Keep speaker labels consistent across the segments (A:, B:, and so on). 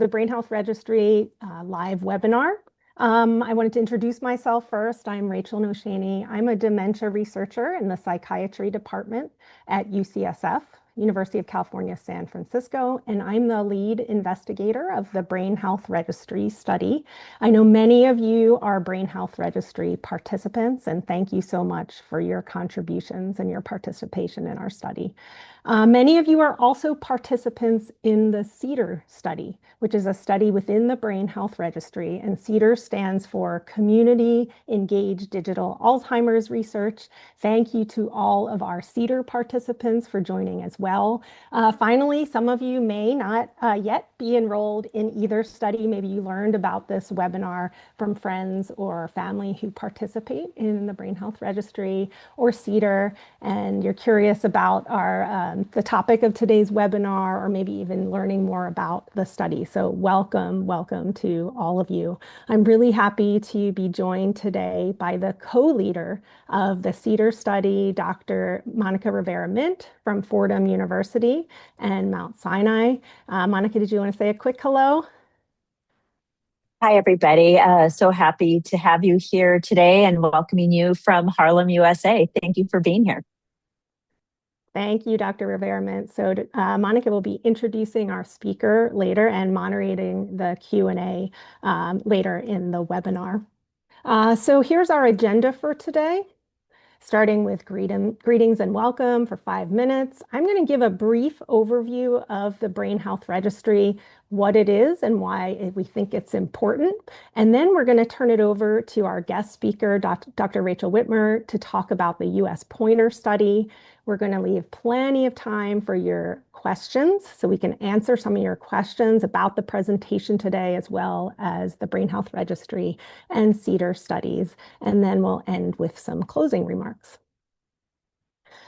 A: the Brain Health Registry live webinar. I wanted to introduce myself first. I'm Rachel Noshaney. I'm a dementia researcher in the psychiatry department at UCSF, University of California, San Francisco, and I'm the lead investigator of the Brain Health Registry study. I know many of you are Brain Health Registry participants, and thank you so much for your contributions and your participation in our study. Many of you are also participants in the CEDAR study, which is a study within the Brain Health Registry, and CEDAR stands for Community Engaged Digital Alzheimer's Research. Thank you to all of our CEDAR participants for joining as well. Finally, some of you may not yet be enrolled in either study. Maybe you learned about this webinar from friends or family who participate in the Brain Health Registry or CEDAR, and you're curious about the topic of today's webinar, or maybe even learning more about the study. So welcome to all of you. I'm really happy to be joined today by the co-leader of the CEDAR study, Dr. Monica Rivera-Mint from Fordham University and Mount Sinai. Monica, did you want to say a quick hello?
B: Hi, everybody. So happy to have you here today and welcoming you from Harlem, USA. Thank you for being here.
A: Thank you, Dr. Rivera-Mint. So Monica will be introducing our speaker later and moderating the Q&A later in the webinar. So here's our agenda for today. Starting with greetings and welcome for 5 minutes. I'm going to give a brief overview of the Brain Health Registry, what it is and why we think it's important. And then we're going to turn it over to our guest speaker, Dr. Rachel Whitmer, to talk about the US Pointer study. We're going to leave plenty of time for your questions so we can answer some of your questions about the presentation today, as well as the Brain Health Registry and CEDAR studies. And then we'll end with some closing remarks.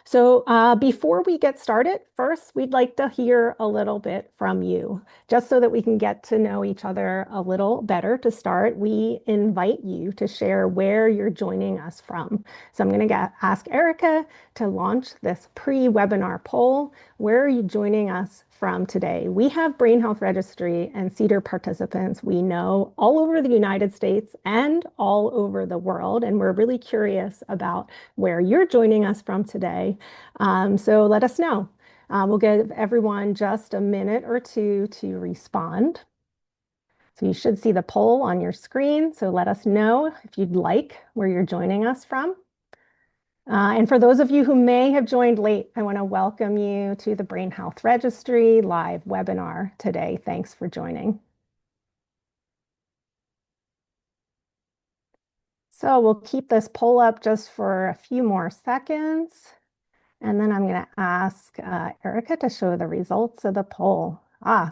A: So before we get started, first, we'd like to hear a little bit from you, just so that we can get to know each other a little better. To start, we invite you to share where you're joining us from. So I'm going to ask Erica to launch this pre-webinar poll. Where are you joining us from today? We have Brain Health Registry and CEDAR participants we know all over the United States and all over the world, and we're really curious about where you're joining us from today. So let us know. We'll give everyone just a minute or two to respond. So you should see the poll on your screen, so let us know if you'd like where you're joining us from. And for those of you who may have joined late, I want to welcome you to the Brain Health Registry live webinar today. Thanks for joining. So we'll keep this poll up just for a few more seconds. And then I'm going to ask Erica to show the results of the poll.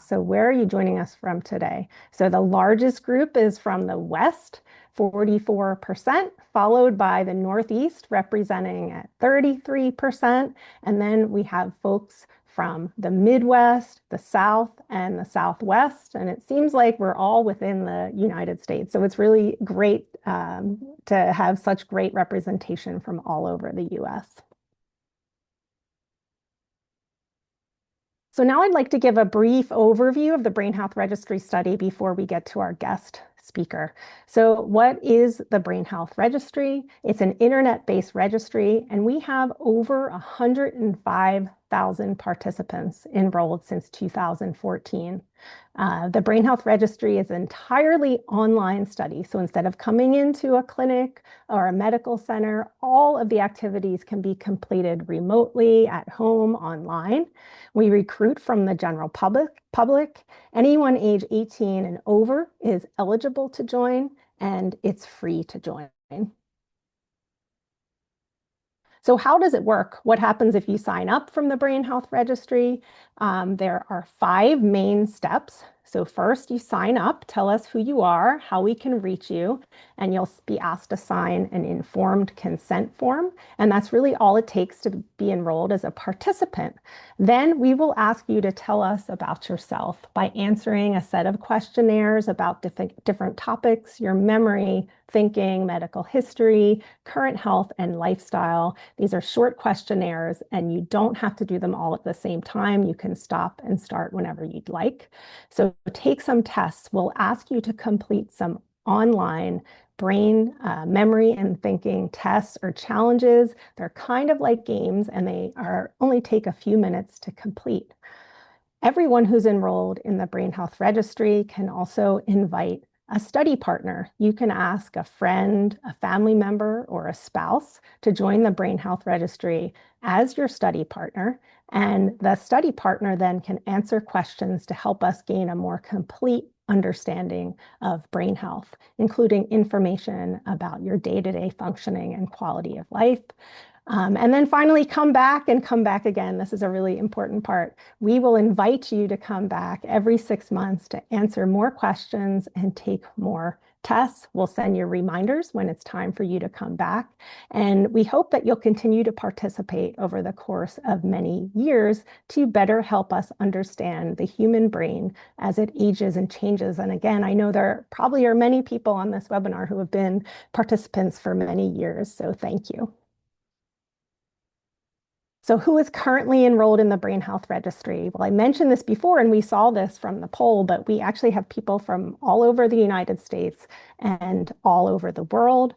A: So where are you joining us from today? So the largest group is from the West, 44%, followed by the Northeast, representing at 33%. And then we have folks from the Midwest, the South, and the Southwest. And it seems like we're all within the United States. So it's really great to have such great representation from all over the US. So now I'd like to give a brief overview of the Brain Health Registry study before we get to our guest speaker. So what is the Brain Health Registry? It's an internet-based registry, and we have over 105,000 participants enrolled since 2014. The Brain Health Registry is an entirely online study. So instead of coming into a clinic or a medical center, all of the activities can be completed remotely, at home, online. We recruit from the general public. Anyone age 18 and over is eligible to join, and it's free to join. So how does it work? What happens if you sign up from the Brain Health Registry? There are 5 main steps. So first, you sign up, tell us who you are, how we can reach you, and you'll be asked to sign an informed consent form. And that's really all it takes to be enrolled as a participant. Then we will ask you to tell us about yourself by answering a set of questionnaires about different topics, your memory, thinking, medical history, current health, and lifestyle. These are short questionnaires, and you don't have to do them all at the same time. You can can stop and start whenever you'd like. So take some tests. We'll ask you to complete some online brain memory and thinking tests or challenges. They're kind of like games, and they are only take a few minutes to complete. Everyone who's enrolled in the Brain Health Registry can also invite a study partner. You can ask a friend, a family member, or a spouse to join the Brain Health Registry as your study partner. And the study partner then can answer questions to help us gain a more complete understanding of brain health, including information about your day-to-day functioning and quality of life. And then finally, come back and come back again. This is a really important part. We will invite you to come back every 6 months to answer more questions and take more tests. We'll send you reminders when it's time for you to come back. And we hope that you'll continue to participate over the course of many years to better help us understand the human brain as it ages and changes. And again, I know there probably are many people on this webinar who have been participants for many years, so thank you. So who is currently enrolled in the Brain Health Registry? Well, I mentioned this before, and we saw this from the poll, but we actually have people from all over the United States and all over the world.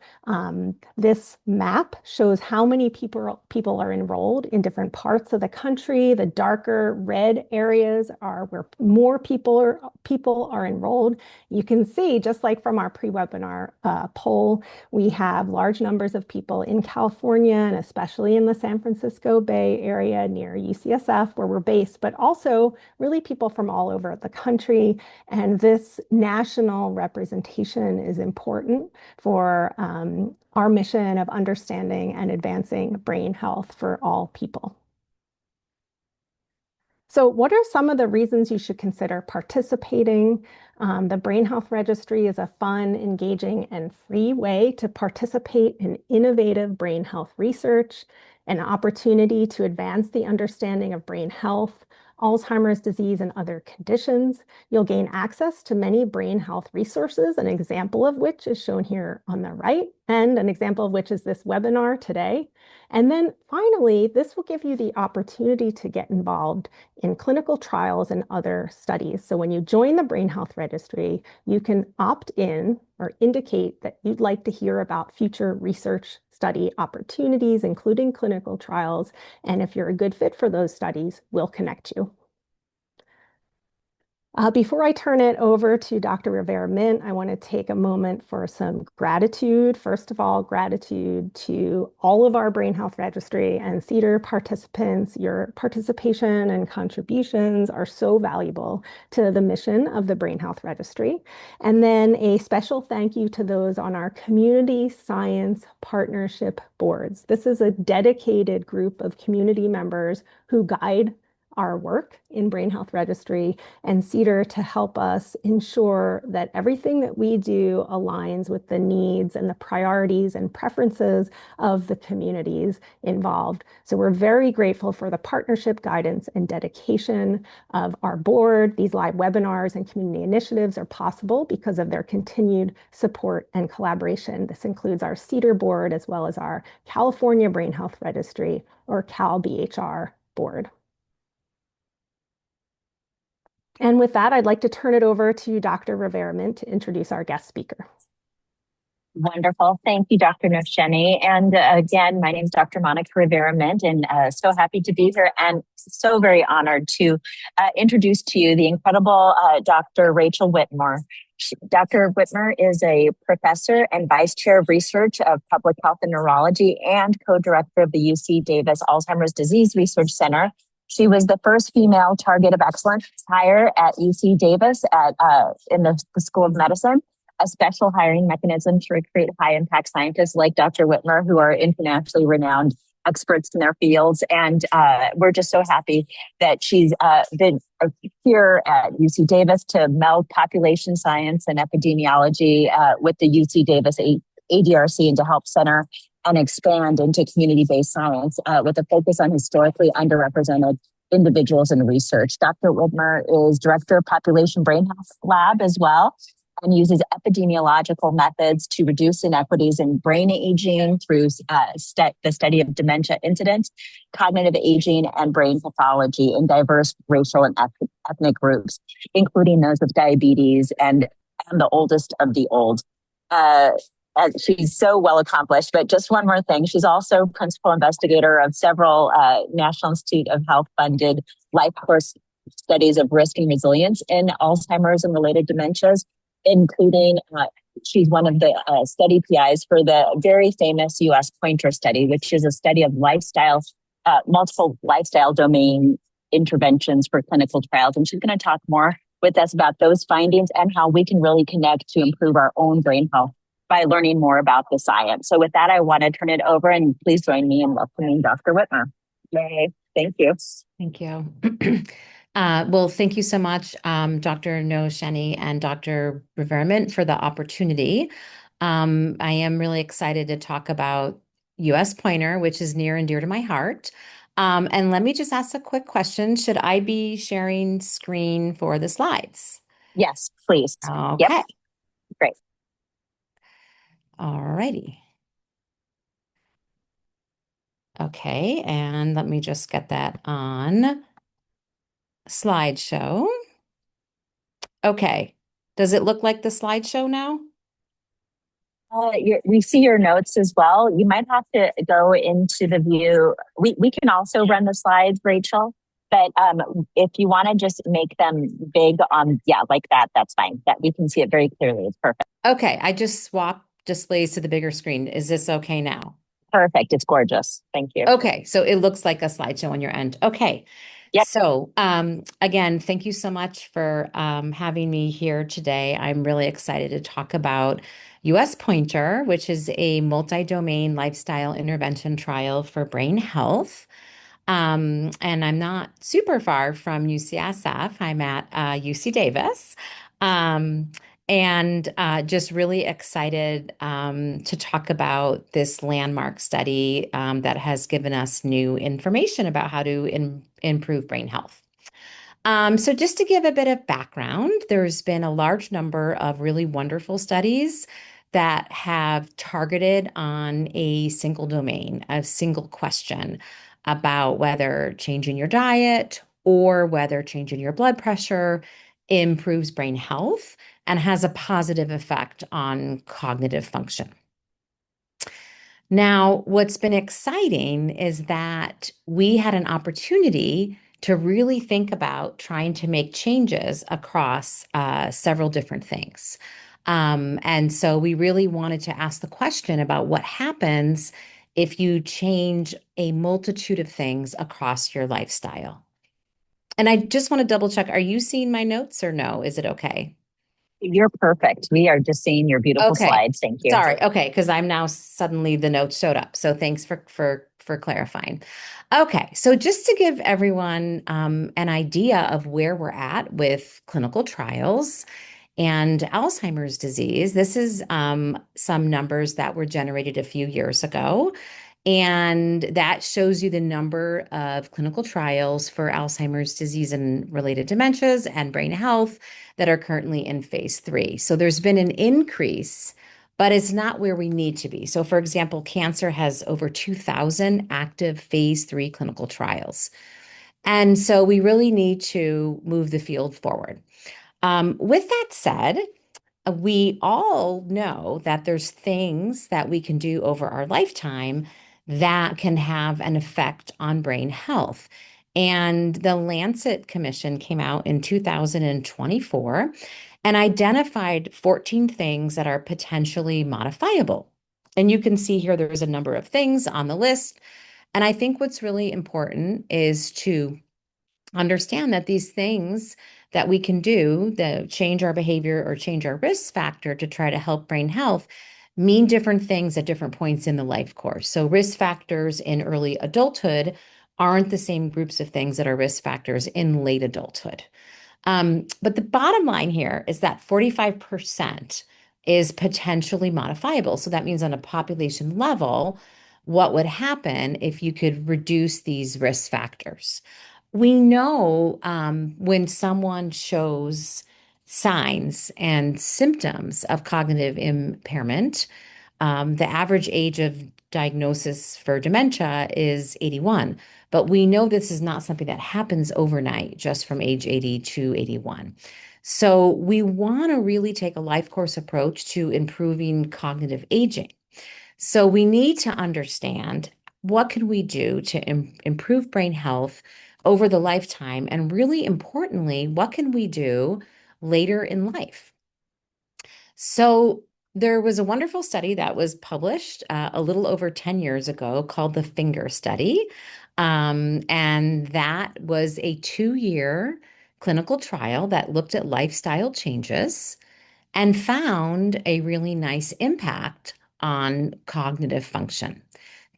A: This map shows how many people are enrolled in different parts of the country. The darker red areas are where more people are enrolled. You can see, just like from our pre-webinar poll, we have large numbers of people in California, and especially in the San Francisco Bay Area near UCSF, where we're based, but also really people from all over the country. And this national representation is important for our mission of understanding and advancing brain health for all people. So what are some of the reasons you should consider participating? The Brain Health Registry is a fun, engaging, and free way to participate in innovative brain health research, an opportunity to advance the understanding of brain health, Alzheimer's disease, and other conditions. You'll gain access to many brain health resources, an example of which is shown here on the right, and an example of which is this webinar today. And then finally, this will give you the opportunity to get involved in clinical trials and other studies. So when you join the Brain Health Registry, you can opt in or indicate that you'd like to hear about future research study opportunities, including clinical trials. And if you're a good fit for those studies, we'll connect you. Before I turn it over to Dr. Rivera-Mint, I want to take a moment for some gratitude. First of all, gratitude to all of our Brain Health Registry and CEDAR participants. Your participation and contributions are so valuable to the mission of the Brain Health Registry. And then a special thank you to those on our Community Science Partnership Boards. This is a dedicated group of community members who guide our work in Brain Health Registry and CEDAR to help us ensure that everything that we do aligns with the needs and the priorities and preferences of the communities involved. So we're very grateful for the partnership, guidance, and dedication of our board. These live webinars and community initiatives are possible because of their continued support and collaboration. This includes our CEDAR board as well as our California Brain Health Registry, or CalBHR board. And with that, I'd like to turn it over to Dr. Rivera-Mint to introduce our guest speaker.
B: Wonderful. Thank you, Dr. Nosheni. And again, my name is Dr. Monica Rivera-Mint, and so happy to be here and so very honored to introduce to you the incredible Dr. Rachel Whitmore. Dr. Whitmore is a professor and vice chair of research of public health and neurology and co-director of the UC Davis Alzheimer's Disease Research Center. She was the first female target of excellence hire at UC Davis in the School of Medicine, a special hiring mechanism to recruit high-impact scientists like Dr. Whitmore, who are internationally renowned experts in their fields. And we're just so happy that she's been here at UC Davis to meld population science and epidemiology with the UC Davis ADRC and to help center and expand into community-based science with a focus on historically underrepresented individuals in research. Dr. Whitmore is director of Population Brain Health Lab as well, and uses epidemiological methods to reduce inequities in brain aging through the study of dementia incidence, cognitive aging, and brain pathology in diverse racial and ethnic groups, including those with diabetes and the oldest of the old. And she's so well accomplished. But just one more thing, she's also principal investigator of several National Institute of Health funded life course studies of risk and resilience in Alzheimer's and related dementias, including she's one of the study PIs for the very famous US Pointer study, which is a study of multiple lifestyle domain interventions for clinical trials. And she's going to talk more with us about those findings and how we can really connect to improve our own brain health by learning more about the science. So with that, I want to turn it over, and please join me in welcoming Dr. Whitmer. Yay. Thank you.
C: Thank you. Well, thank you so much, Dr. Nosheni and Dr. Reverment, for the opportunity. I am really excited to talk about US Pointer, which is near and dear to my heart. And let me just ask a quick question. Should I be sharing screen for the slides?
B: Yes, please.
C: Okay.
B: Yep. Great.
C: All righty. Okay, and let me just get that on slideshow. Okay, does it look like the slideshow now?
B: We see your notes as well. You might have to go into the view. We can also run the slides, Rachel, but if you want to just make them big on, like that, that's fine. That we can see it very clearly. It's perfect.
C: Okay, I just swapped displays to the bigger screen. Is this okay now?
B: Perfect. It's gorgeous. Thank you.
C: Okay, so it looks like a slideshow on your end. Okay.
B: Yep.
C: So again, thank you so much for having me here today. I'm really excited to talk about US Pointer, which is a multi-domain lifestyle intervention trial for brain health. And I'm not super far from UCSF. I'm at UC Davis. And just really excited to talk about this landmark study that has given us new information about how to improve brain health. So just to give a bit of background, there's been a large number of really wonderful studies that have targeted on a single domain, a single question about whether changing your diet or whether changing your blood pressure improves brain health and has a positive effect on cognitive function. Now, what's been exciting is that we had an opportunity to really think about trying to make changes across several different things. And so we really wanted to ask the question about what happens if you change a multitude of things across your lifestyle. And I just want to double check, are you seeing my notes or no? Is it okay?
B: You're perfect. We are just seeing your beautiful slides. Thank you.
C: Sorry. Okay, because I'm now suddenly the notes showed up. So thanks for clarifying. Okay, so just to give everyone an idea of where we're at with clinical trials and Alzheimer's disease, this is some numbers that were generated a few years ago. And that shows you the number of clinical trials for Alzheimer's disease and related dementias and brain health that are currently in phase 3. So there's been an increase, but it's not where we need to be. So for example, cancer has over 2,000 active phase 3 clinical trials. And so we really need to move the field forward. With that said, we all know that there's things that we can do over our lifetime that can have an effect on brain health. And the Lancet Commission came out in 2024 and identified 14 things that are potentially modifiable. And you can see here there's a number of things on the list. And I think what's really important is to understand that these things that we can do that change our behavior or change our risk factor to try to help brain health mean different things at different points in the life course. So risk factors in early adulthood aren't the same groups of things that are risk factors in late adulthood. But the bottom line here is that 45% is potentially modifiable. So that means on a population level, what would happen if you could reduce these risk factors? We know when someone shows signs and symptoms of cognitive impairment. The average age of diagnosis for dementia is 81, but we know this is not something that happens overnight, just from age 80 to 81. So we want to really take a life course approach to improving cognitive aging. So we need to understand what can we do to improve brain health over the lifetime, and really importantly, what can we do later in life? So there was a wonderful study that was published a little over 10 years ago called the Finger Study. And that was a 2-year clinical trial that looked at lifestyle changes and found a really nice impact on cognitive function.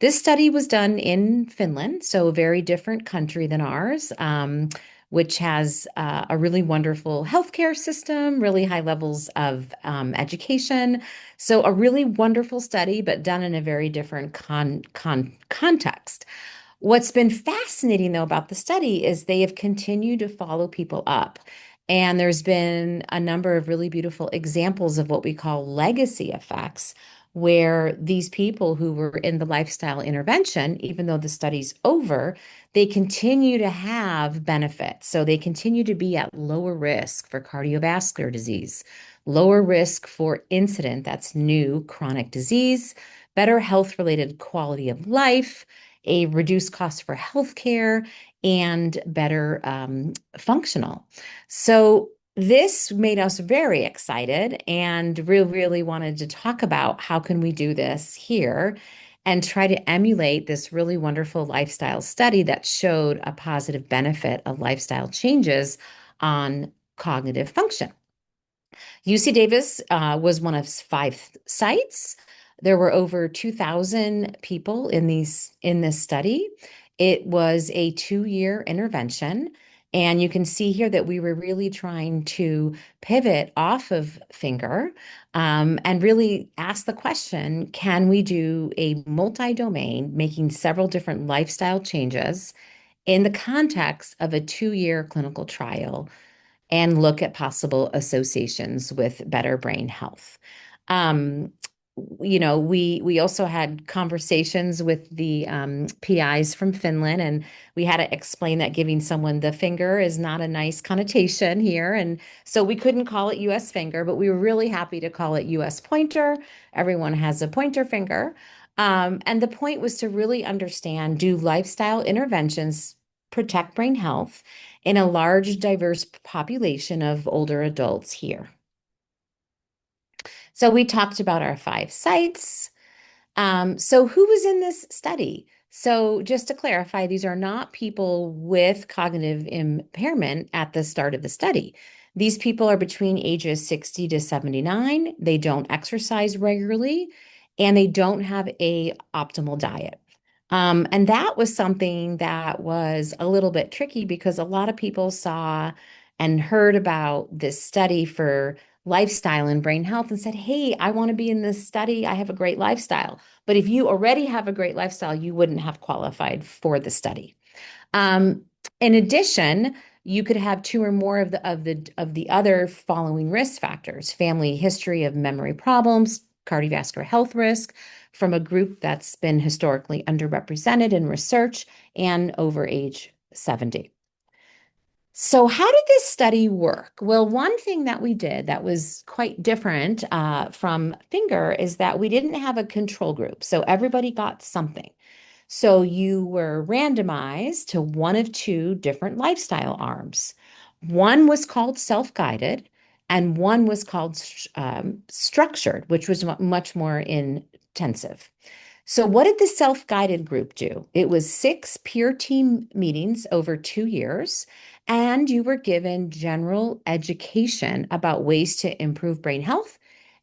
C: This study was done in Finland, so a very different country than ours, which has a really wonderful healthcare system, really high levels of education. So a really wonderful study, but done in a very different context. What's been fascinating, though, about the study is they have continued to follow people up. And there's been a number of really beautiful examples of what we call legacy effects, where these people who were in the lifestyle intervention, even though the study's over, they continue to have benefits. So they continue to be at lower risk for cardiovascular disease, lower risk for incident, that's new chronic disease, better health-related quality of life, a reduced cost for healthcare, and better functional. So this made us very excited and really wanted to talk about how can we do this here and try to emulate this really wonderful lifestyle study that showed a positive benefit of lifestyle changes on cognitive function. UC Davis was one of 5 sites. There were over 2,000 people in this study. It was a 2-year intervention. And you can see here that we were really trying to pivot off of Finger and really ask the question, can we do a multi-domain, making several different lifestyle changes in the context of a 2-year clinical trial, and look at possible associations with better brain health. Um, we also had conversations with the PIs from Finland, and we had to explain that giving someone the finger is not a nice connotation here. And so we couldn't call it US finger, but we were really happy to call it US pointer. Everyone has a pointer finger. And the point was to really understand, do lifestyle interventions protect brain health in a large, diverse population of older adults here? So we talked about our 5 sites. So who was in this study? So just to clarify, these are not people with cognitive impairment at the start of the study. These people are between ages 60 to 79. They don't exercise regularly, and they don't have a optimal diet. And that was something that was a little bit tricky because a lot of people saw and heard about this study for lifestyle and brain health and said, hey, I want to be in this study. I have a great lifestyle. But if you already have a great lifestyle, you wouldn't have qualified for the study. In addition, you could have 2 or more of the other following risk factors: family history of memory problems, cardiovascular health risk from a group that's been historically underrepresented in research, and over age 70. So how did this study work? Well, one thing that we did that was quite different from Finger is that we didn't have a control group. So everybody got something. So you were randomized to one of 2 different lifestyle arms. One was called self-guided, and one was called structured, which was much more intensive. So what did the self-guided group do? It was 6 peer team meetings over 2 years, and you were given general education about ways to improve brain health,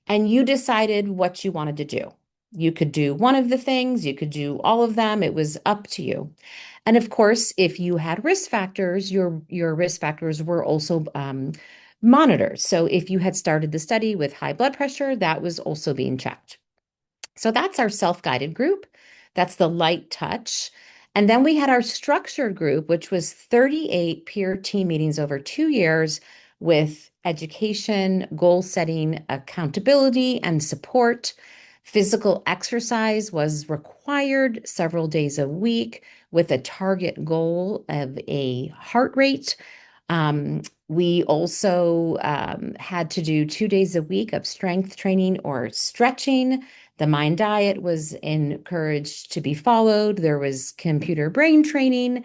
C: and you decided what you wanted to do. You could do one of the things, you could do all of them. It was up to you. And of course, if you had risk factors, your risk factors were also monitored. So if you had started the study with high blood pressure, that was also being checked. So that's our self-guided group. That's the light touch. And then we had our structured group, which was 38 peer team meetings over 2 years with education, goal setting, accountability, and support. Physical exercise was required several days a week with a target goal of a heart rate. We also had to do 2 days a week of strength training or stretching. The Mind Diet was encouraged to be followed. There was computer brain training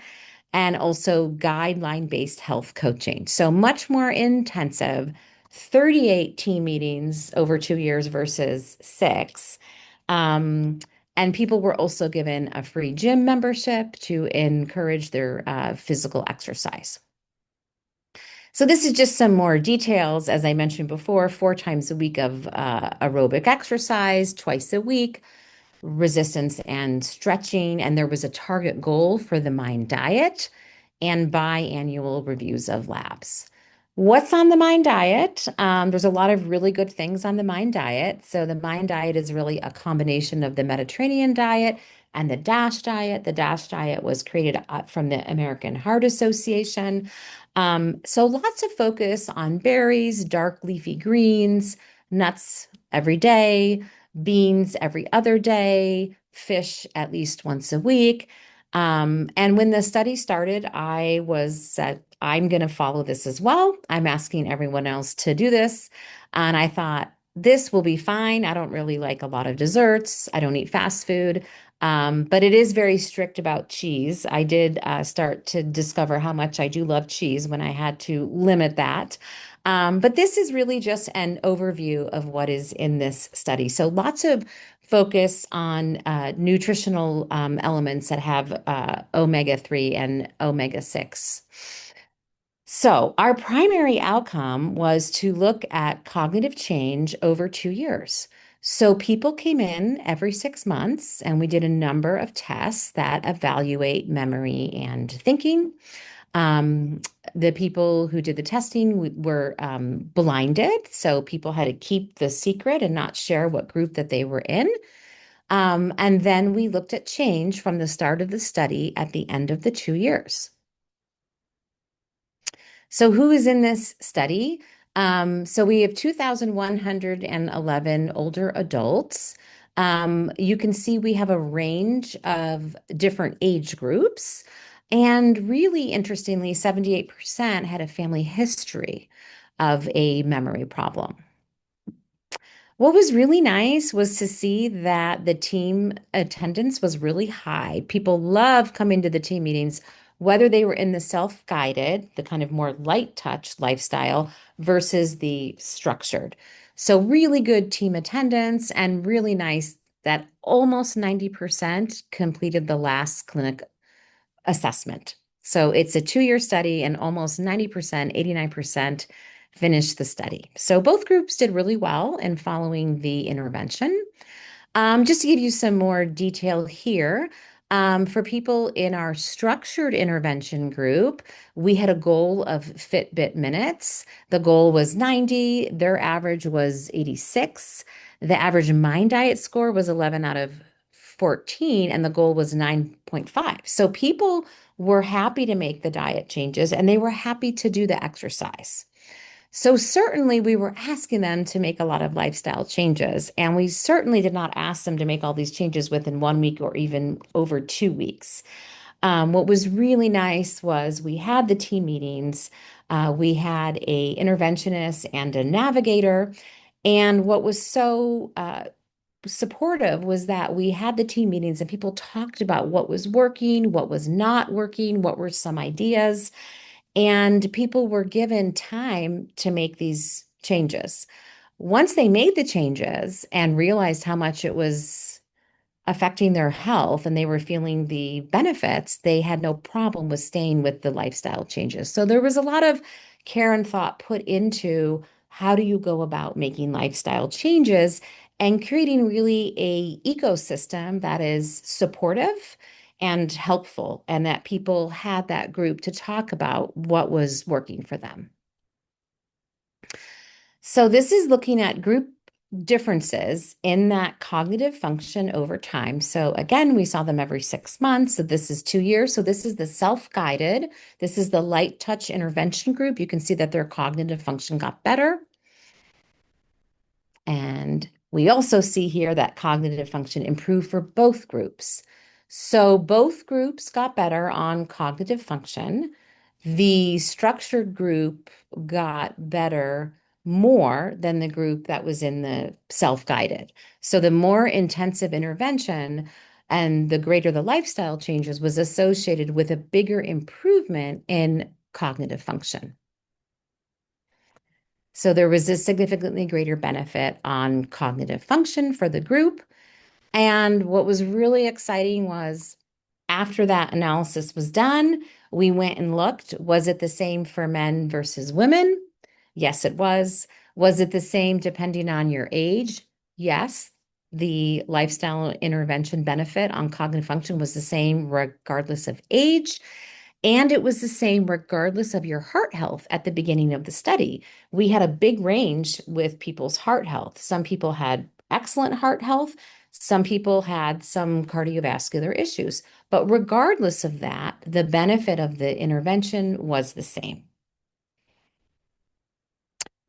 C: and also guideline-based health coaching. So much more intensive, 38 team meetings over 2 years versus 6. And people were also given a free gym membership to encourage their physical exercise. So this is just some more details, as I mentioned before, 4 times a week of aerobic exercise, twice a week, resistance and stretching, and there was a target goal for the Mind Diet and biannual reviews of labs. What's on the Mind Diet? There's a lot of really good things on the Mind Diet. So the Mind Diet is really a combination of the Mediterranean diet and the DASH diet. The DASH diet was created from the American Heart Association. So lots of focus on berries, dark leafy greens, nuts every day, beans every other day, fish at least once a week. And when the study started, I was said, I'm going to follow this as well. I'm asking everyone else to do this. And I thought, this will be fine. I don't really like a lot of desserts. I don't eat fast food. But it is very strict about cheese. I did start to discover how much I do love cheese when I had to limit that. But this is really just an overview of what is in this study. So lots of focus on nutritional elements that have omega-3 and omega-6. So our primary outcome was to look at cognitive change over 2 years. So people came in every 6 months, and we did a number of tests that evaluate memory and thinking. Um, the people who did the testing were blinded, so people had to keep the secret and not share what group that they were in. And then we looked at change from the start of the study at the end of the 2 years. So who is in this study? So we have 2,111 older adults. You can see we have a range of different age groups. And really interestingly, 78% had a family history of a memory problem. What was really nice was to see that the team attendance was really high. People love coming to the team meetings, whether they were in the self-guided, the kind of more light touch lifestyle versus the structured. So really good team attendance and really nice that almost 90% completed the last clinic assessment. So it's a 2 year study and almost 90%, 89% finished the study. So both groups did really well in following the intervention. Just to give you some more detail here, for people in our structured intervention group, we had a goal of Fitbit minutes. The goal was 90, their average was 86. The average Mind Diet score was 11 out of 14, and the goal was 9.5. So people were happy to make the diet changes and they were happy to do the exercise. So certainly we were asking them to make a lot of lifestyle changes, and we certainly did not ask them to make all these changes within 1 week or even over 2 weeks. What was really nice was we had the team meetings, we had a interventionist and a navigator, and what was so supportive was that we had the team meetings and people talked about what was working, what was not working, what were some ideas. And people were given time to make these changes. Once they made the changes and realized how much it was affecting their health and they were feeling the benefits, they had no problem with staying with the lifestyle changes. So there was a lot of care and thought put into how do you go about making lifestyle changes and creating really a ecosystem that is supportive and helpful, and that people had that group to talk about what was working for them. So this is looking at group differences in that cognitive function over time. So again, we saw them every 6 months. So this is 2 years. So this is the self-guided. This is the light touch intervention group. You can see that their cognitive function got better. And we also see here that cognitive function improved for both groups. So both groups got better on cognitive function. The structured group got better more than the group that was in the self-guided. So the more intensive intervention and the greater the lifestyle changes was associated with a bigger improvement in cognitive function. So there was a significantly greater benefit on cognitive function for the group. And what was really exciting was after that analysis was done, we went and looked, was it the same for men versus women? Yes, it was. Was it the same depending on your age? Yes. The lifestyle intervention benefit on cognitive function was the same regardless of age. And it was the same regardless of your heart health at the beginning of the study. We had a big range with people's heart health. Some people had excellent heart health. Some people had some cardiovascular issues. But regardless of that, the benefit of the intervention was the same.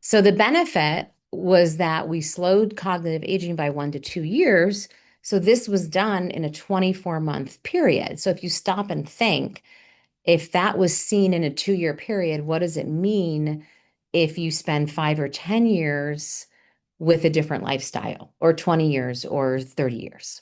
C: So the benefit was that we slowed cognitive aging by 1 to 2 years. So this was done in a 24-month period. So if you stop and think, if that was seen in a 2-year period, what does it mean if you spend 5 or 10 years with a different lifestyle, or 20 years or 30 years?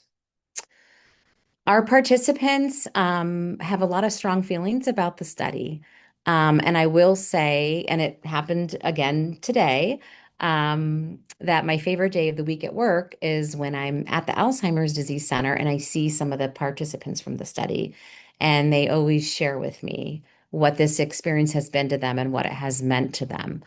C: Our participants have a lot of strong feelings about the study. And I will say, and it happened again today, that my favorite day of the week at work is when I'm at the Alzheimer's Disease Center and I see some of the participants from the study. And they always share with me what this experience has been to them and what it has meant to them.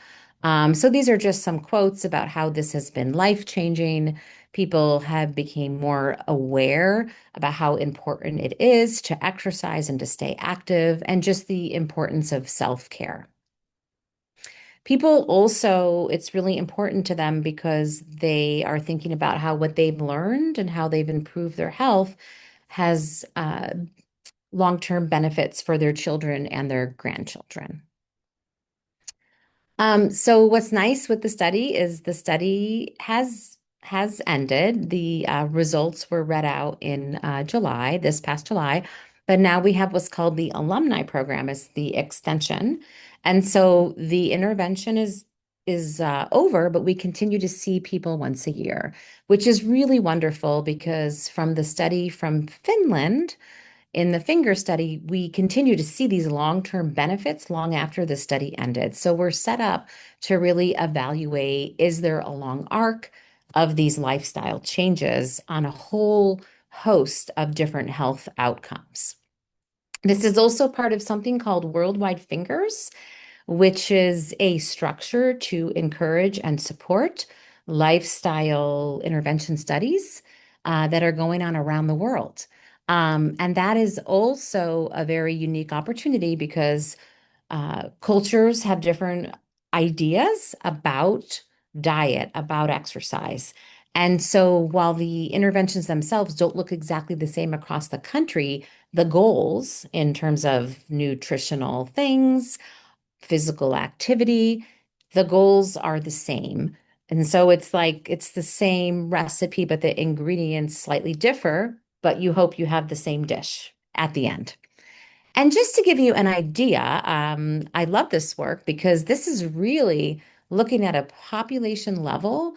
C: So these are just some quotes about how this has been life-changing. People have become more aware about how important it is to exercise and to stay active, and just the importance of self-care. People also, it's really important to them because they are thinking about how what they've learned and how they've improved their health has long-term benefits for their children and their grandchildren. So what's nice with the study is the study has ended. The results were read out in July, this past July, but now we have what's called the alumni program as the extension. And so the intervention is over, but we continue to see people once a year, which is really wonderful because from the study from Finland, in the finger study, we continue to see these long-term benefits long after the study ended. So we're set up to really evaluate, is there a long arc of these lifestyle changes on a whole host of different health outcomes? This is also part of something called Worldwide Fingers, which is a structure to encourage and support lifestyle intervention studies that are going on around the world. And that is also a very unique opportunity because cultures have different ideas about diet, about exercise. And so while the interventions themselves don't look exactly the same across the country, the goals in terms of nutritional things, physical activity, the goals are the same. And so it's like it's the same recipe, but the ingredients slightly differ, but you hope you have the same dish at the end. And just to give you an idea, I love this work because this is really looking at a population level.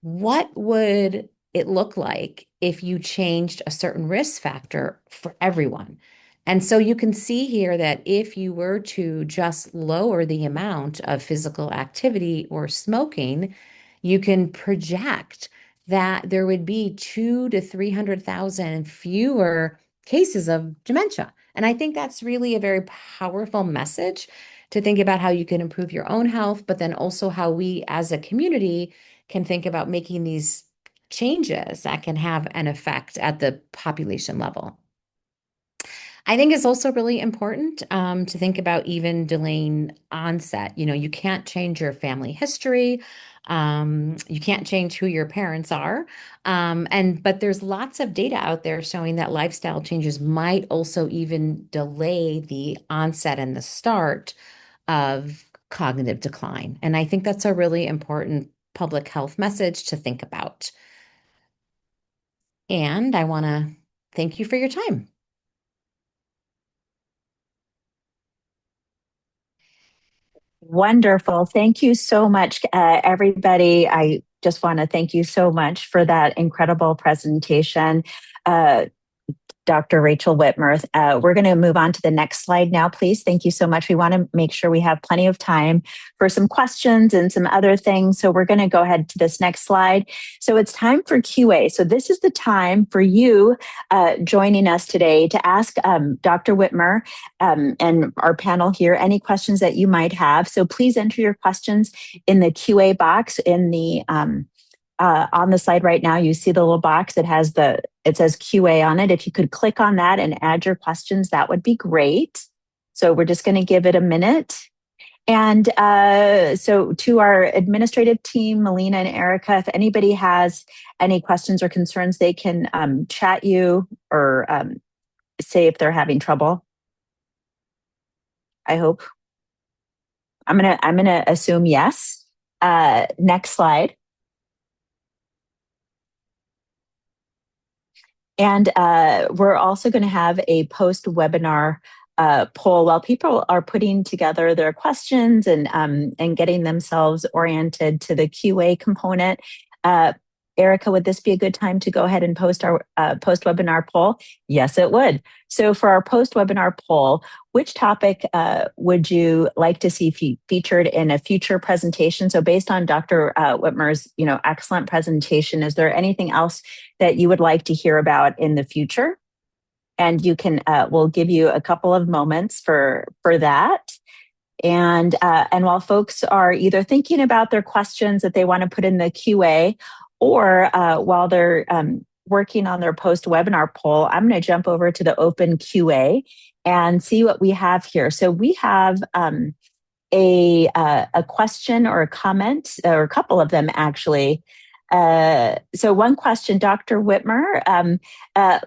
C: What would it look like if you changed a certain risk factor for everyone? And so you can see here that if you were to just lower the amount of physical activity or smoking, you can project that there would be 2 to 300,000 fewer cases of dementia. And I think that's really a very powerful message to think about how you can improve your own health, but then also how we as a community can think about making these changes that can have an effect at the population level. I think it's also really important to think about even delaying onset. You know, you can't change your family history. You can't change who your parents are. But there's lots of data out there showing that lifestyle changes might also even delay the onset and the start of cognitive decline. And I think that's a really important public health message to think about. And I want to thank you for your time.
B: Wonderful. Thank you so much, everybody. I just want to thank you so much for that incredible presentation. Dr. Rachel Whitmer. We're going to move on to the next slide now, please. Thank you so much. We want to make sure we have plenty of time for some questions and some other things. So we're going to go ahead to this next slide. So it's time for QA. So this is the time for you joining us today to ask Dr. Whitmer and our panel here any questions that you might have. So please enter your questions in the QA box in the on the slide right now. You see the little box that has it says QA on it. If you could click on that and add your questions, that would be great. So we're just going to give it a minute. And so to our administrative team, Melina and Erica, if anybody has any questions or concerns, they can chat you or say if they're having trouble. I hope. I'm gonna assume yes. Next slide. And we're also going to have a post-webinar poll while people are putting together their questions and getting themselves oriented to the QA component. Erica, would this be a good time to go ahead and post our post-webinar poll? Yes, it would. So for our post-webinar poll, which topic would you like to see featured in a future presentation? So based on Dr. Whitmer's, excellent presentation, is there anything else that you would like to hear about in the future? And you can, we'll give you a couple of moments for that. And while folks are either thinking about their questions that they want to put in the QA, or while they're working on their post-webinar poll, I'm going to jump over to the open QA and see what we have here. So we have a question or a comment, or a couple of them actually. So one question, Dr. Whitmer,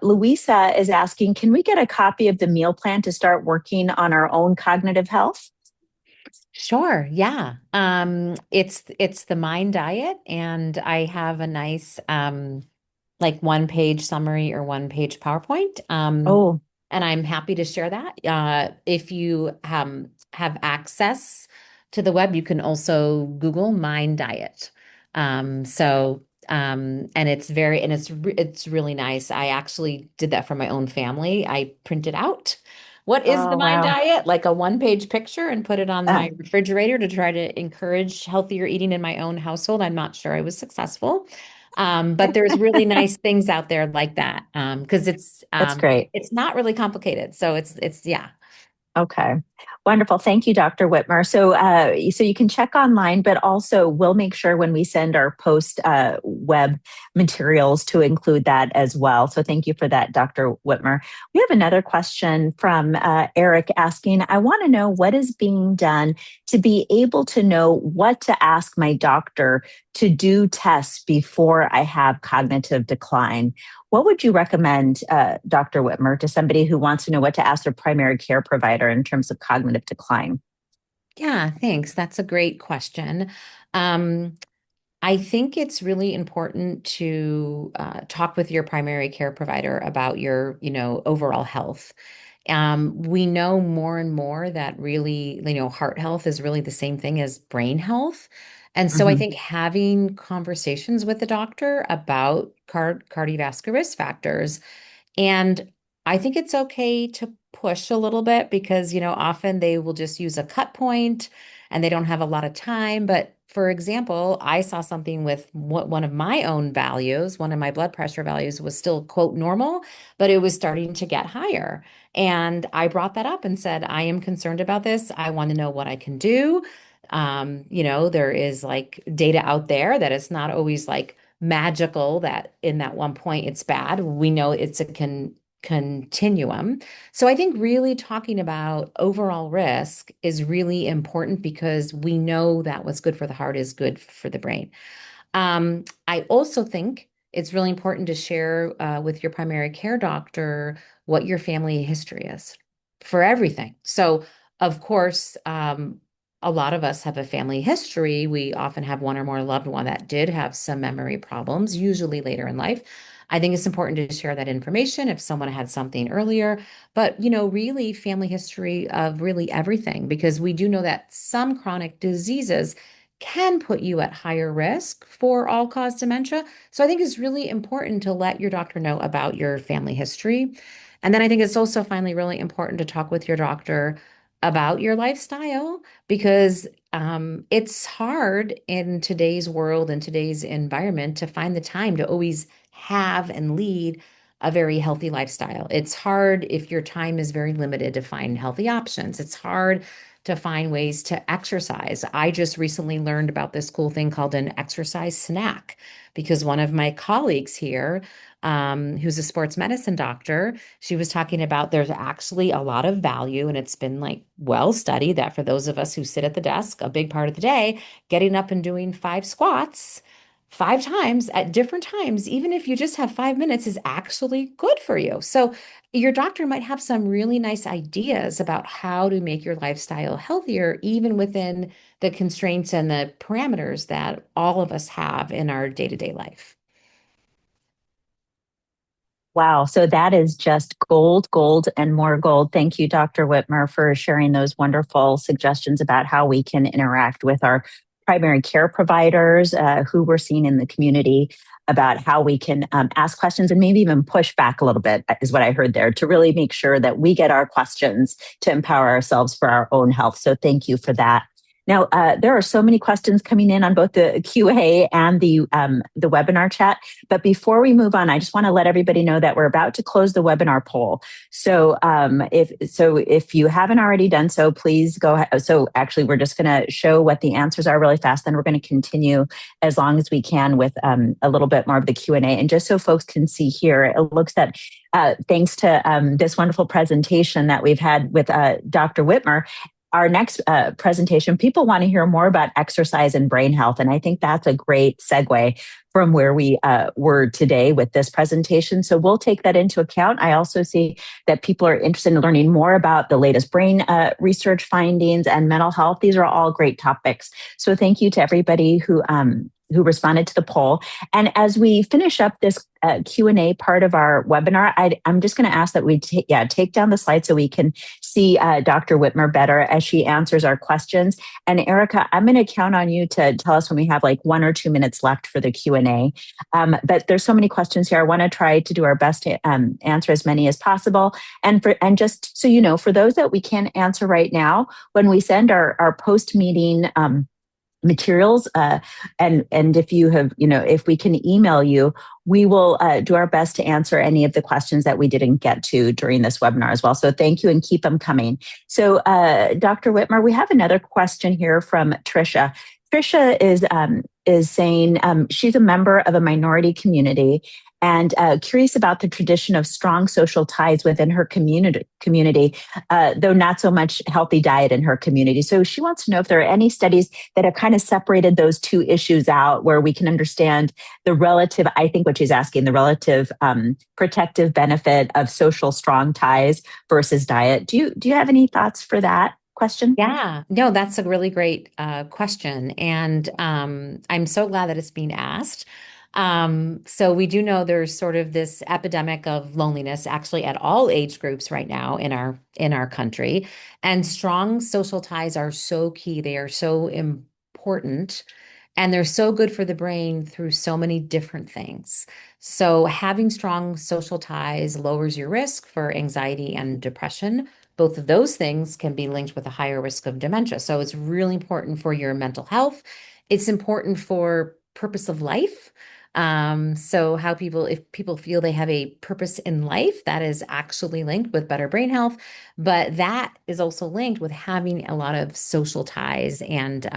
B: Louisa is asking, can we get a copy of the meal plan to start working on our own cognitive health?
C: Sure. Yeah. It's the Mind Diet, and I have a nice like 1-page summary or 1-page PowerPoint. And I'm happy to share that. If you have access to the web, you can also Google Mind Diet. And it's really nice. I actually did that for my own family. I printed out what is the Mind Diet, like a 1-page picture, and put it on my refrigerator to try to encourage healthier eating in my own household. I'm not sure I was successful. But there's really nice things out there like that. Because
B: that's great.
C: It's not really complicated. So it's yeah.
B: Okay. Wonderful. Thank you, Dr. Whitmer. So you can check online, but also we'll make sure when we send our post web materials to include that as well. So thank you for that, Dr. Whitmer. We have another question from Eric asking, I want to know what is being done to be able to know what to ask my doctor to do tests before I have cognitive decline. What would you recommend, Dr. Whitmer, to somebody who wants to know what to ask their primary care provider in terms of cognitive decline?
C: Yeah, thanks. That's a great question. I think it's really important to talk with your primary care provider about your, overall health. We know more and more that really, heart health is really the same thing as brain health. And so I think having conversations with the doctor about cardiovascular risk factors, and I think it's okay to push a little bit because, often they will just use a cut point and they don't have a lot of time. But for example, I saw something with one of my own values, one of my blood pressure values was still, quote, normal, but it was starting to get higher. And I brought that up and said, I am concerned about this. I want to know what I can do. There is like data out there that it's not always like magical that in that one point it's bad. We know it's a continuum. So I think really talking about overall risk is really important because we know that what's good for the heart is good for the brain. I also think it's really important to share with your primary care doctor what your family history is for everything. So, of course, a lot of us have a family history. We often have one or more loved one that did have some memory problems, usually later in life. I think it's important to share that information if someone had something earlier, but really family history of really everything, because we do know that some chronic diseases can put you at higher risk for all-cause dementia. So I think it's really important to let your doctor know about your family history. And then I think it's also finally really important to talk with your doctor about your lifestyle because it's hard in today's world and today's environment to find the time to always have and lead a very healthy lifestyle. It's hard if your time is very limited to find healthy options. It's hard to find ways to exercise. I just recently learned about this cool thing called an exercise snack because one of my colleagues here, who's a sports medicine doctor, she was talking about there's actually a lot of value, and it's been like well studied that for those of us who sit at the desk a big part of the day, getting up and doing 5 squats 5 times at different times, even if you just have 5 minutes, is actually good for you. So your doctor might have some really nice ideas about how to make your lifestyle healthier, even within the constraints and the parameters that all of us have in our day-to-day life.
B: Wow. So that is just gold, gold, and more gold. Thank you, Dr. Whitmer, for sharing those wonderful suggestions about how we can interact with our primary care providers who we're seeing in the community, about how we can ask questions and maybe even push back a little bit, is what I heard there, to really make sure that we get our questions to empower ourselves for our own health. So thank you for that. Now, there are so many questions coming in on both the QA and the webinar chat. But before we move on, I just want to let everybody know that we're about to close the webinar poll. So if you haven't already done so, please go ahead. So actually, we're just going to show what the answers are really fast. Then we're going to continue as long as we can with a little bit more of the Q&A. And just so folks can see here, it looks that thanks to this wonderful presentation that we've had with Dr. Whitmer, our next presentation, people want to hear more about exercise and brain health. And I think that's a great segue from where we were today with this presentation. So we'll take that into account. I also see that people are interested in learning more about the latest brain research findings and mental health. These are all great topics. So thank you to everybody who responded to the poll. And as we finish up this Q&A part of our webinar, I'm just going to ask that we take down the slide so we can see Dr. Whitmer better as she answers our questions. And Erica, I'm going to count on you to tell us when we have like 1 or 2 minutes left for the Q&A. But there's so many questions here. I want to try to do our best to answer as many as possible. And just so you know, for those that we can't answer right now, when we send our post-meeting materials and if you have, if we can email you, we will do our best to answer any of the questions that we didn't get to during this webinar as well. So thank you and keep them coming. So Dr. Whitmer, we have another question here from Trisha. Trisha is saying she's a member of a minority community and curious about the tradition of strong social ties within her community, though not so much healthy diet in her community. So she wants to know if there are any studies that have kind of separated those two issues out where we can understand the relative, I think what she's asking, the relative protective benefit of social strong ties versus diet. Do you have any thoughts for that question?
C: Yeah, no, that's a really great question. And I'm so glad that it's being asked. So we do know there's sort of this epidemic of loneliness actually at all age groups right now in our country. And strong social ties are so key. They are so important. And they're so good for the brain through so many different things. So having strong social ties lowers your risk for anxiety and depression. Both of those things can be linked with a higher risk of dementia. So it's really important for your mental health. It's important for purpose of life. So if people feel they have a purpose in life, that is actually linked with better brain health, but that is also linked with having a lot of social ties and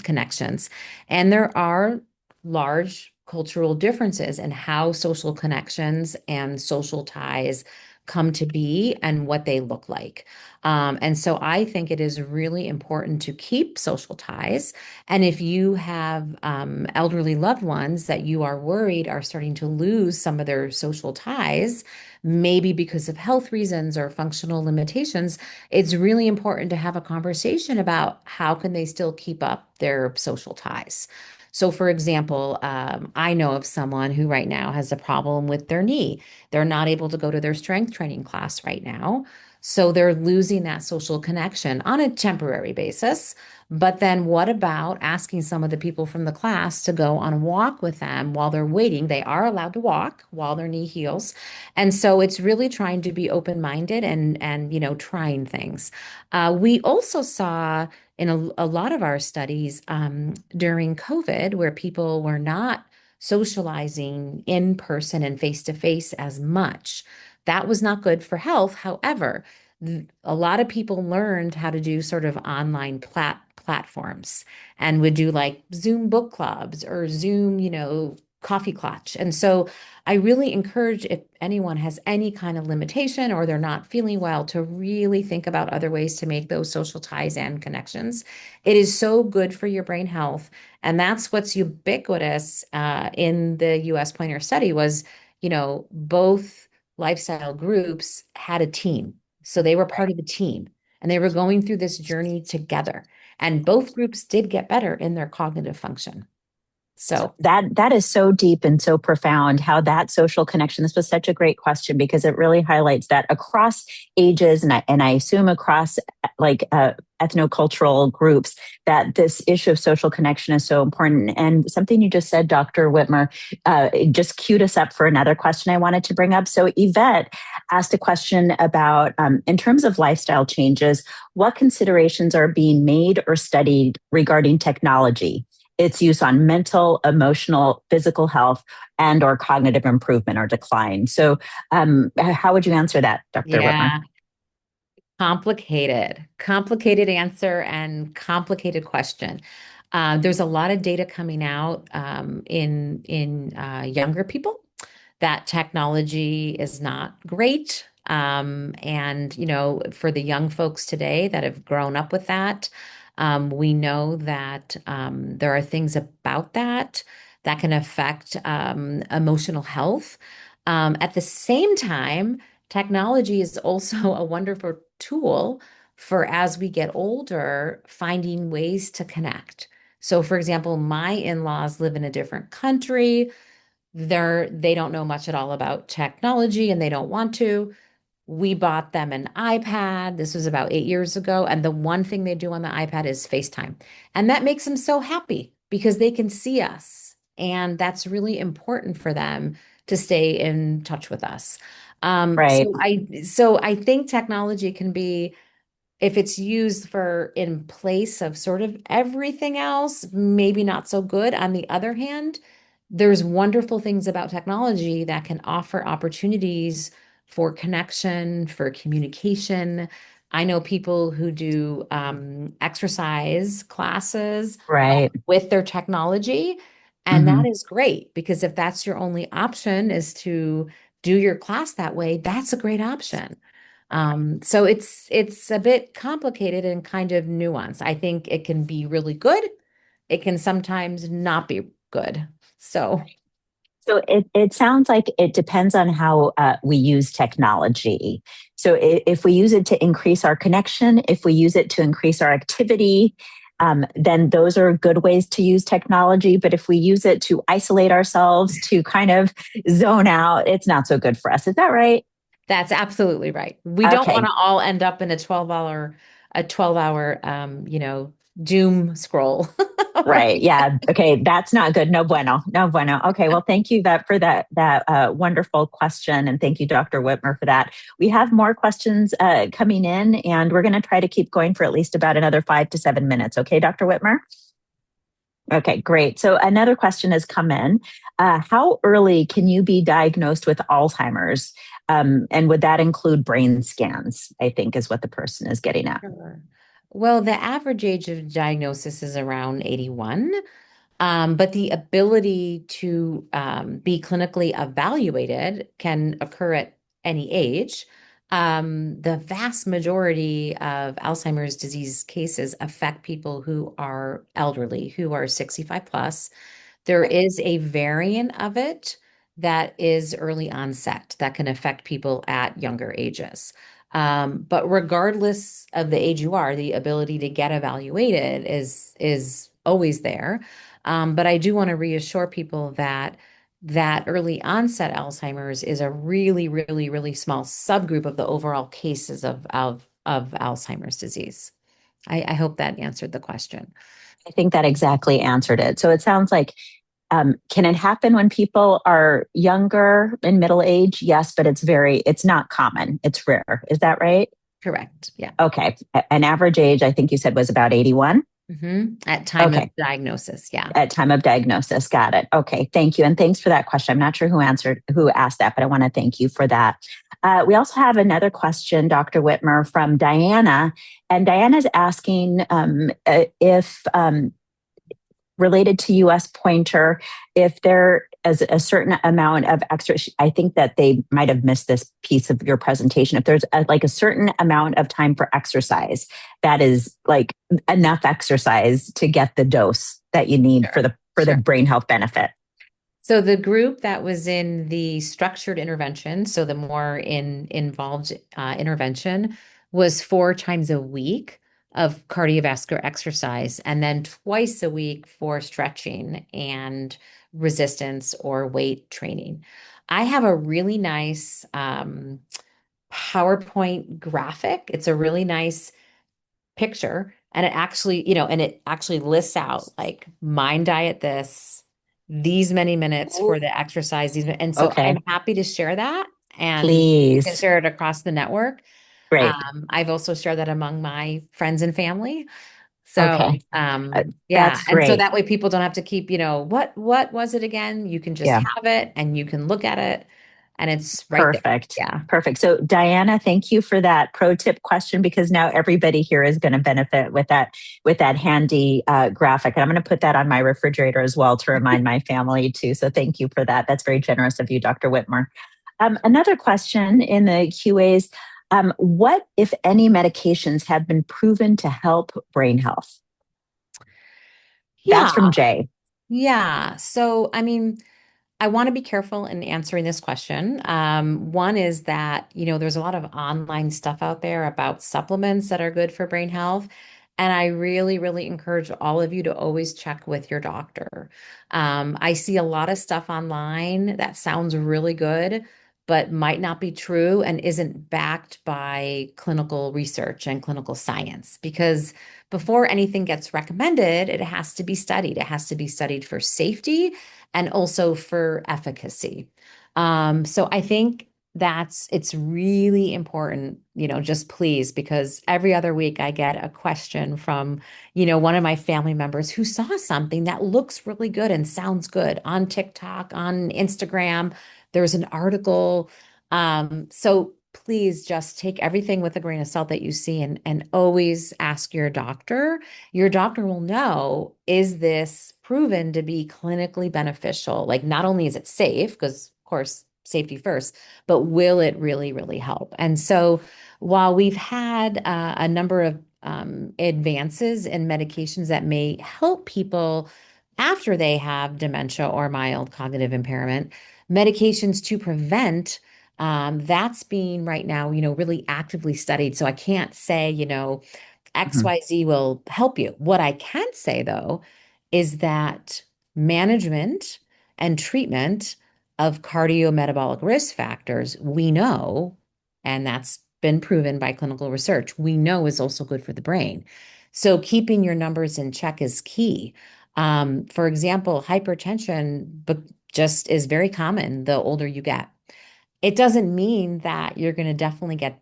C: connections. And there are large cultural differences in how social connections and social ties come to be and what they look like. And so I think it is really important to keep social ties. And if you have elderly loved ones that you are worried are starting to lose some of their social ties, maybe because of health reasons or functional limitations, it's really important to have a conversation about how can they still keep up their social ties. So, for example, I know of someone who right now has a problem with their knee. They're not able to go to their strength training class right now. So they're losing that social connection on a temporary basis. But then what about asking some of the people from the class to go on a walk with them while they're waiting? They are allowed to walk while their knee heals. And so it's really trying to be open-minded and trying things. We also saw in a lot of our studies during COVID where people were not socializing in person and face to face as much. That was not good for health. However, a lot of people learned how to do sort of online platforms and would do like Zoom book clubs or Zoom, coffee clutch. And so I really encourage if anyone has any kind of limitation or they're not feeling well to really think about other ways to make those social ties and connections. It is so good for your brain health. And that's what's ubiquitous in the US Pointer study was, both lifestyle groups had a team. So they were part of the team and they were going through this journey together. And both groups did get better in their cognitive function. So
B: That is so deep and so profound how that social connection. This was such a great question because it really highlights that across ages and I assume across like ethnocultural groups that this issue of social connection is so important. And something you just said, Dr. Whitmer, it just queued us up for another question I wanted to bring up. So Yvette asked a question about in terms of lifestyle changes, what considerations are being made or studied regarding technology, its use on mental, emotional, physical health, and or cognitive improvement or decline. So how would you answer that, Dr. Whitmer?
C: yeah, complicated answer and complicated question. There's a lot of data coming out in younger people that technology is not great. And for the young folks today that have grown up with that, we know that there are things about that can affect emotional health. At the same time, technology is also a wonderful tool for as we get older, finding ways to connect. So, for example, my in-laws live in a different country. They don't know much at all about technology and they don't want to. We bought them an iPad. This was about 8 years ago. And the one thing they do on the iPad is FaceTime. And that makes them so happy because they can see us. And that's really important for them to stay in touch with us.
B: Right.
C: So I think technology can be, if it's used for in place of sort of everything else, maybe not so good. On the other hand, there's wonderful things about technology that can offer opportunities for connection, for communication. I know people who do exercise classes
B: Right.
C: with their technology, and
B: Mm-hmm.
C: that is great because if that's your only option is to do your class that way, that's a great option. So it's a bit complicated and kind of nuanced. I think it can be really good. It can sometimes not be good. So
B: So it sounds like it depends on how we use technology. So if we use it to increase our connection, if we use it to increase our activity, then those are good ways to use technology. But if we use it to isolate ourselves, to kind of zone out, it's not so good for us. Is that right?
C: that's absolutely right. We don't want
B: Okay.
C: to all end up in a 12-hour doom scroll.
B: Right. Yeah. Okay. That's not good. No bueno. No bueno. Okay. Well, thank you for that wonderful question, and thank you, Dr. Whitmer, for that. We have more questions coming in, and we're going to try to keep going for at least about another 5 to 7 minutes. Okay, Dr. Whitmer. Okay, great. So another question has come in. How early can you be diagnosed with Alzheimer's? And would that include brain scans? I think is what the person is getting at.
C: Sure. Well, the average age of diagnosis is around 81. But the ability to be clinically evaluated can occur at any age. The vast majority of Alzheimer's disease cases affect people who are elderly, who are 65 plus. There is a variant of it that is early onset that can affect people at younger ages. But regardless of the age you are, the ability to get evaluated is always there. But I do want to reassure people that that early onset Alzheimer's is a really, really, really small subgroup of the overall cases of Alzheimer's disease. I hope that answered the question.
B: I think that exactly answered it. So it sounds like, can it happen when people are younger in middle age? Yes, but it's not common. It's rare. Is that right?
C: Correct. Yeah.
B: Okay. An average age, I think you said, was about 81.
C: At time of
B: Okay.
C: diagnosis. Yeah.
B: At time of diagnosis. Got it. Okay. Thank you. And thanks for that question. I'm not sure who asked that, but I want to thank you for that. We also have another question, Dr. Whitmer, from Diana. And Diana's asking if related to US Pointer, if there is a certain amount of extra, I think that they might have missed this piece of your presentation. If there's like a certain amount of time for exercise, that is like enough exercise to get the dose that you need
C: Sure.
B: for the brain health benefit.
C: So the group that was in the structured intervention, so the more involved intervention, was 4 times a week of cardiovascular exercise, and then twice a week for stretching and resistance or weight training. I have a really nice PowerPoint graphic. It's a really nice picture, and it actually lists out like mind diet this, these many minutes for the exercise, and so
B: Okay.
C: I'm happy to share that, and you can
B: Please.
C: share it across the network.
B: Great.
C: I've also shared that among my friends and family. So,
B: Okay.
C: yeah.
B: That's
C: And so
B: great.
C: that way people don't have to keep, what was it again? You can just
B: Yeah.
C: have it and you can look at it and it's right there.
B: Perfect.
C: Yeah.
B: Perfect. So Diana, thank you for that pro tip question, because now everybody here is going to benefit with that handy graphic. And I'm going to put that on my refrigerator as well to remind my family too. So thank you for that. That's very generous of you, Dr. Whitmer. Another question in the QAs, what, if any, medications have been proven to help brain health?
C: Yeah.
B: That's from Jay.
C: Yeah. So, I mean, I want to be careful in answering this question. One is that, there's a lot of online stuff out there about supplements that are good for brain health. And I really, really encourage all of you to always check with your doctor. I see a lot of stuff online that sounds really good, but might not be true and isn't backed by clinical research and clinical science. Because before anything gets recommended, it has to be studied. It has to be studied for safety and also for efficacy. So I think it's really important, just please, because every other week I get a question from, one of my family members who saw something that looks really good and sounds good on TikTok, on Instagram. There's an article. So please just take everything with a grain of salt that you see, and always ask your doctor. Your doctor will know, is this proven to be clinically beneficial? Like, not only is it safe, because of course, safety first, but will it really, really help? And so while we've had a number of advances in medications that may help people after they have dementia or mild cognitive impairment, medications to prevent that's being right now, really actively studied. So I can't say, XYZ will help you. What I can say, though, is that management and treatment of cardiometabolic risk factors, we know, and that's been proven by clinical research, we know is also good for the brain. So keeping your numbers in check is key. For example, hypertension just is very common the older you get. It doesn't mean that you're going to definitely get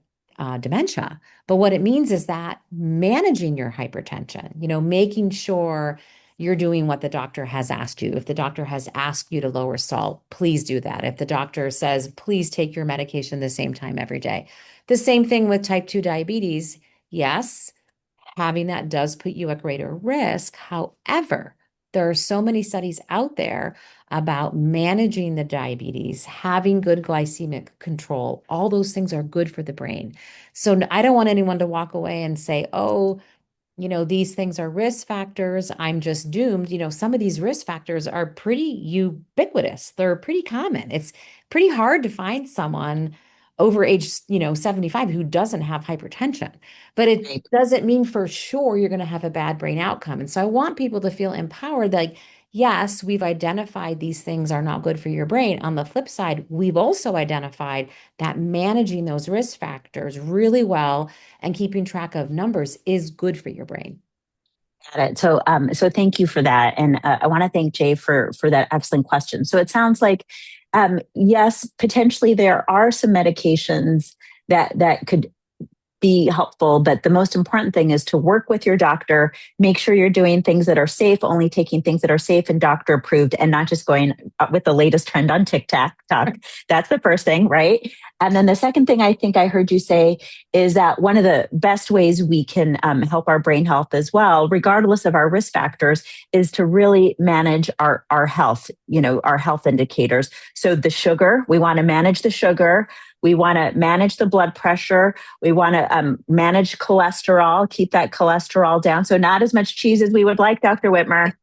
C: dementia, but what it means is that managing your hypertension, making sure you're doing what the doctor has asked you. If the doctor has asked you to lower salt, please do that. If the doctor says, please take your medication the same time every day. The same thing with type 2 diabetes. Yes, having that does put you at greater risk. However, there are so many studies out there about managing the diabetes, having good glycemic control. All those things are good for the brain. So I don't want anyone to walk away and say, oh, these things are risk factors. I'm just doomed. Some of these risk factors are pretty ubiquitous. They're pretty common. It's pretty hard to find someone over age, 75 who doesn't have hypertension. But it
B: Right.
C: doesn't mean for sure you're going to have a bad brain outcome. And so I want people to feel empowered, like, yes, we've identified these things are not good for your brain. On the flip side, we've also identified that managing those risk factors really well and keeping track of numbers is good for your brain.
B: Got it. So thank you for that, and I want to thank Jay for that excellent question. So it sounds like, yes, potentially there are some medications that could be helpful, but the most important thing is to work with your doctor, make sure you're doing things that are safe, only taking things that are safe and doctor approved, and not just going with the latest trend on TikTok. That's the first thing, right? And then the second thing I think I heard you say is that one of the best ways we can help our brain health as well, regardless of our risk factors, is to really manage our health, our health indicators. So the sugar, we want to manage the sugar. We want to manage the blood pressure. We want to manage cholesterol, keep that cholesterol down. So not as much cheese as we would like, Dr. Whitmer.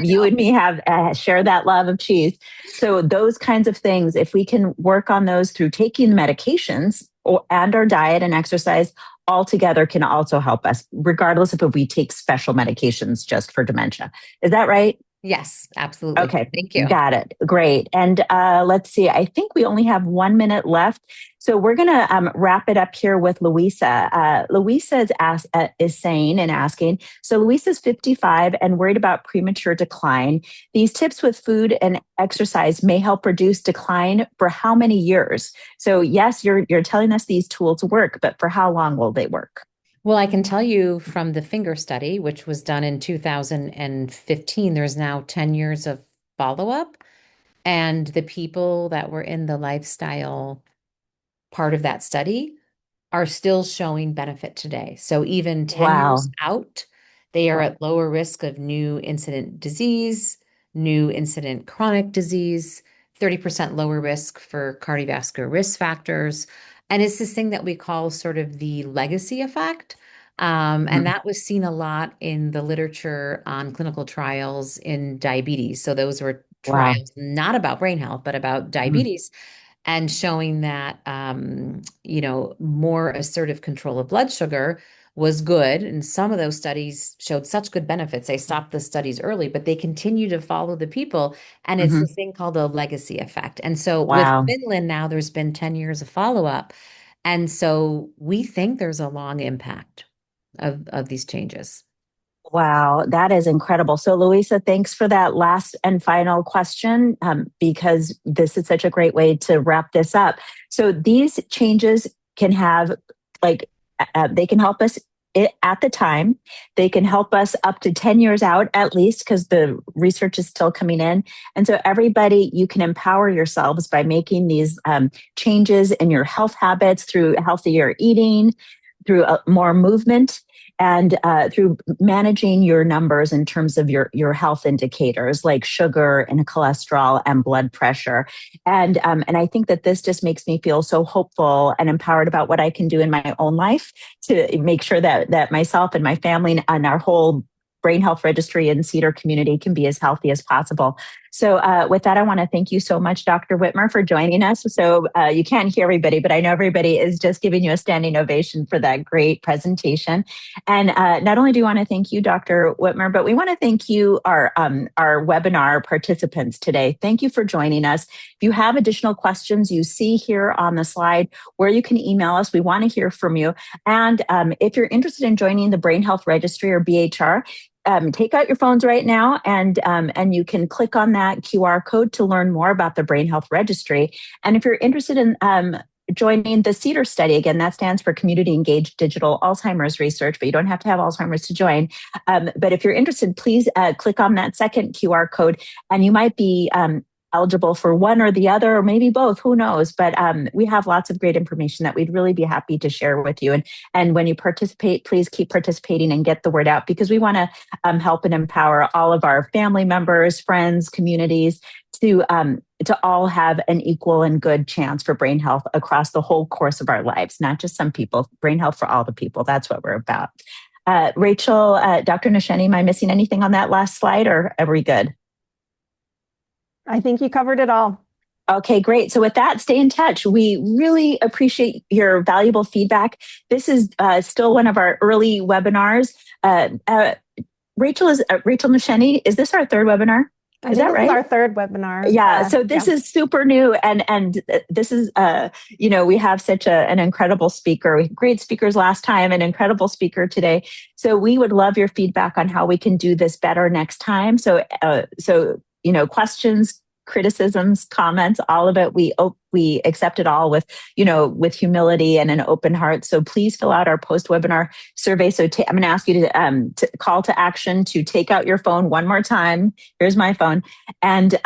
B: You and me have share that love of cheese. So those kinds of things, if we can work on those through taking medications and our diet and exercise, all together can also help us, regardless of if we take special medications just for dementia. Is that right?
C: Yes, absolutely.
B: Okay.
C: Thank you.
B: Got it. Great. And let's see, I think we only have 1 minute left. So we're going to wrap it up here with Louisa. Louisa is saying and asking, so Louisa's 55 and worried about premature decline. These tips with food and exercise may help reduce decline for how many years? So yes, you're telling us these tools work, but for how long will they work?
C: Well, I can tell you from the finger study, which was done in 2015, there's now 10 years of follow-up. And the people that were in the lifestyle part of that study are still showing benefit today. So even 10
B: Wow.
C: years out, they are at lower risk of new incident disease, new incident chronic disease, 30% lower risk for cardiovascular risk factors. And it's this thing that we call sort of the legacy effect. And that was seen a lot in the literature on clinical trials in diabetes. So those were
B: Wow.
C: trials not about brain health, but about diabetes, and showing that more assertive control of blood sugar was good. And some of those studies showed such good benefits. They stopped the studies early, but they continue to follow the people. And it's this thing called a legacy effect. And so with
B: Wow.
C: Finland now, there's been 10 years of follow-up. And so we think there's a long impact of these changes.
B: Wow, that is incredible. So, Louisa, thanks for that last and final question, because this is such a great way to wrap this up. So, these changes can have, they can help us at the time. They can help us up to 10 years out, at least, because the research is still coming in. And so, everybody, you can empower yourselves by making these changes in your health habits through healthier eating, through more movement, and through managing your numbers in terms of your health indicators like sugar and cholesterol and blood pressure. And I think that this just makes me feel so hopeful and empowered about what I can do in my own life to make sure that myself and my family and our whole brain health registry and Cedar community can be as healthy as possible. So with that, I want to thank you so much, Dr. Whitmer, for joining us. So you can't hear everybody, but I know everybody is just giving you a standing ovation for that great presentation. And not only do we want to thank you, Dr. Whitmer, but we want to thank you, our webinar participants today. Thank you for joining us. If you have additional questions, you see here on the slide where you can email us. We want to hear from you. And if you're interested in joining the Brain Health Registry or BHR, take out your phones right now and you can click on that QR code to learn more about the Brain Health Registry. And if you're interested in joining the CEDAR study, again, that stands for Community Engaged Digital Alzheimer's Research, but you don't have to have Alzheimer's to join. But if you're interested, please click on that second QR code and you might be eligible for one or the other, or maybe both, who knows? But we have lots of great information that we'd really be happy to share with you. And when you participate, please keep participating and get the word out, because we want to help and empower all of our family members, friends, communities to all have an equal and good chance for brain health across the whole course of our lives, not just some people. Brain health for all the people. That's what we're about. Rachel, Dr. Nosheni, am I missing anything on that last slide, or are we good?
A: I think you covered it all.
B: Okay, great. So with that, stay in touch. We really appreciate your valuable feedback. This is still one of our early webinars. Rachel Nosheni, is this our third webinar?
A: Is that right? This is our third webinar.
B: Yeah. So this is super new, and this is we have such an incredible speaker. We had great speakers last time, an incredible speaker today. So we would love your feedback on how we can do this better next time. So questions, criticisms, comments, all of it, we accept it all with humility and an open heart. So please fill out our post-webinar survey. So I'm going to ask you to call to action to take out your phone one more time. Here's my phone, and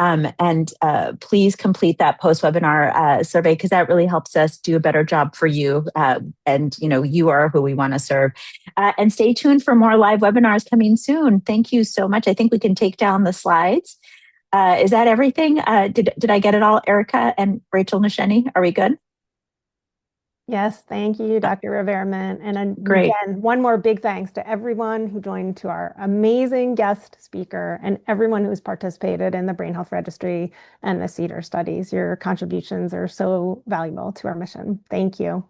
B: please complete that post-webinar survey, because that really helps us do a better job for you. And you are who we want to serve. And stay tuned for more live webinars coming soon. Thank you so much. I think we can take down the slides. Is that everything? Did I get it all, Erica and Rachel Nosheni? Are we good?
A: Yes, thank you, Dr. Reverment. And
B: Great.
A: Again, one more big thanks to everyone who joined, to our amazing guest speaker, and everyone who's participated in the Brain Health Registry and the CEDAR studies. Your contributions are so valuable to our mission. Thank you.